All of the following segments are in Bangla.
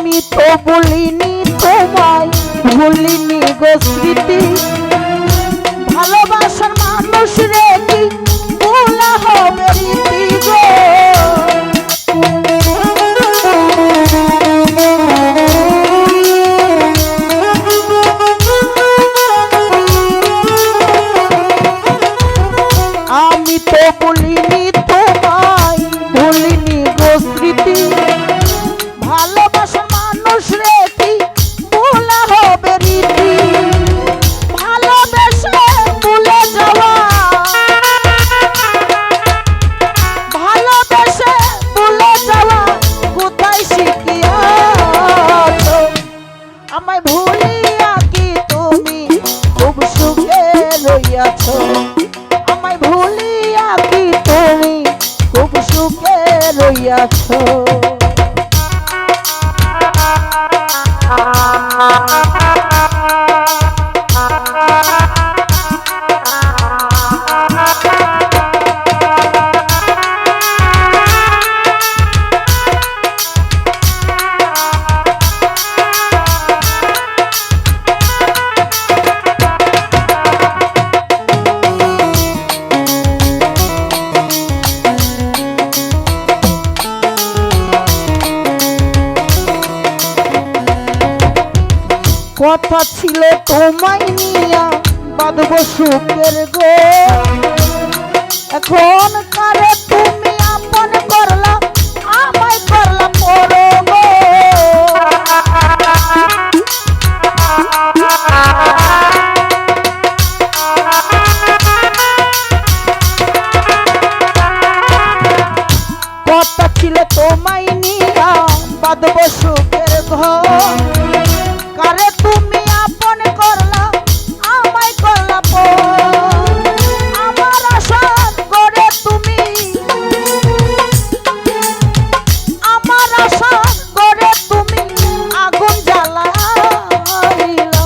আমি তো বলিনি তোমায় ভুলিনি গো স্মৃতি, ভালোবাসার মানুষ রে কি ভোলা হবে রীতি গো। আমি তো বলিনি তোমায় ভুলিনি গো স্মৃতি, ভালোবাসার মানুষ রে কি ভোলা হবে রীতি, ভালোবেসে ভুলে যাওয়া, ভালোবেসে ভুলে যাওয়া কোথায় শিখিয়াছো, আমায় ভুলিয়া কি তুমি খুব সুখে রইয়াছো, আমায় ভুলিয়া কি তুমি খুব সুখে রইয়াছো। কথা ছিল তোমায় নিয়া বাঁধব সুখের গো, এখন কারে তুমি আপন করলা আমায় করলা পর গো। কথা ছিল তোমায় নিয়া বাঁধব সুখের ঘর, কারে তুমি আপন করলা আমায় করলা পর, আমার আশা করে তুমি, আমার আশা করে তুমি আগুন জ্বালাইলা,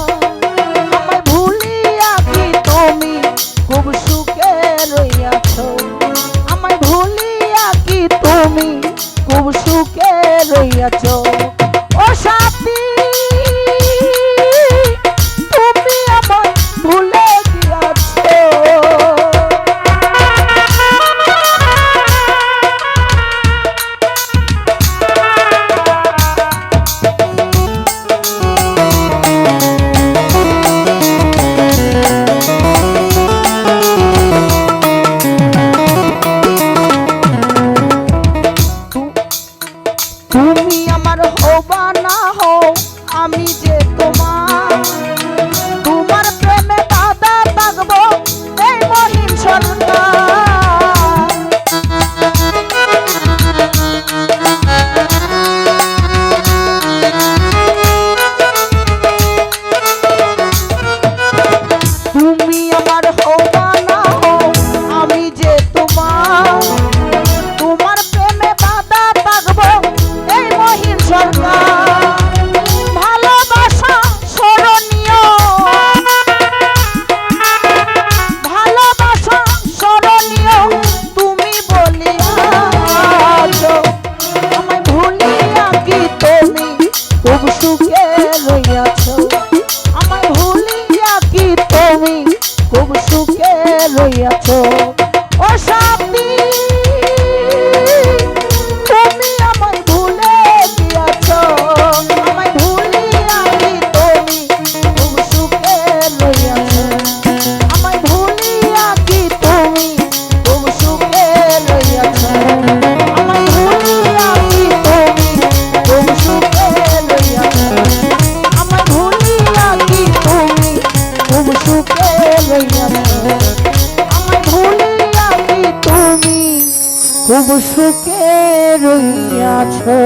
আমায় ভুলিয়া কি তুমি খুব সুখে রইয়াছো, আমায় ভুলিয়া কি তুমি খুব সুখে রইয়াছো। ও সাথী আমি যে তোমার, তোমার প্রেমে বাধা থাকবো এই মহিম সরকার, তুমি আমার হবা না হও আমি যে তোমার, তোমার প্রেমে বাধা থাকবো এই মহিম সরকার, ভালোবাসা স্মরণীয়, ভালোবাসা স্মরণীয় তুমি বলিয়াছো, আমায় ভুলিয়া কি তুমি খুব সুখে রইয়াছো, আমায় ভুলিয়া কি তুমি খুব সুখে রইয়াছো। ও সাথী তুমি আমায় ভুলে গিয়াছো, আমায় ভুলিয়া কি তুমি খুব সুখে রইয়াছো, আমায় ভুলিয়া কি তুমি খুব সুখে রইয়াছো, আমায় ভুলিয়া কি তুমি খুব সুখে রইয়াছো, আমায় ভুলিয়া কি তুমি খুব সুখে রইয়াছো, আমায় ভুলিয়া কি তুমি খুব সুখে রইয়াছো।